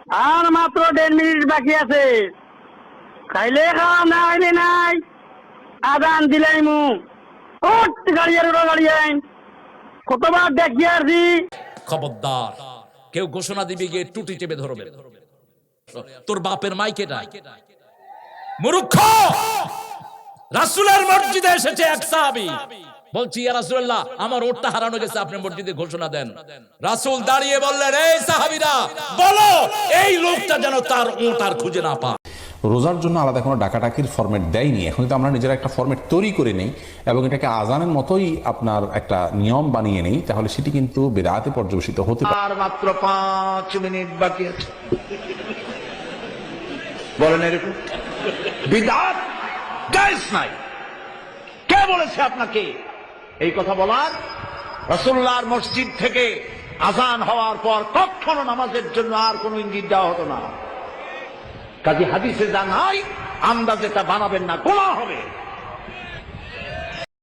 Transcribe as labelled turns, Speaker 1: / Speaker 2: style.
Speaker 1: আর মাত্র 1.5 মিনিট বাকি আছে। খাইলে খাওয়া, না খাইলে নাই। আদান দিলাই মু গাড়ি আর গাড়ি আইন কতবার দেখি আসি।
Speaker 2: খবরদার কেউ ঘোষণা দিবে গিয়ে টুটি চেপে ধরবে। তোর বাপের মাইকেটা মূর্খ। রাসূলের মসজিদে এসেছে এক সাহাবী, বলছি ইয়া রাসূলুল্লাহ আমার ওটটা হারানো গেছে, আপনি মসজিদে ঘোষণা দেন। রাসূল দাঁড়িয়ে বললেন, এই সাহাবীরা বলো এই লোকটা যেন তার ওট আর খুঁজে না পায়।
Speaker 3: রোজার জন্য আলাদা কোনো ডাকাডাকির ফরম্যাট দেয়নি, এখন তো আমরা নিজেরা একটা ফরম্যাট তৈরি করে নেই এবং এটাকে আজানের মতোই আপনার একটা নিয়ম বানিয়ে নেই, তাহলে সেটি কিন্তু বিদআতে পর্যবেসিত হতে পারে।
Speaker 4: আর মাত্র 5 মিনিট বাকি আছে, বলেন এরকম বিদআত জায়েজ নাই। কে বলেছে আপনাকে এই কথা বলার? রাসূলুল্লাহর মসজিদ থেকে আজান হওয়ার পর কখনো নামাজের জন্য আর কোনো ইঙ্গিত দেওয়া হতো না। কাজী হাদিসে যা নাই আন্দাজে তা বানাবেন না, গোনা হবে।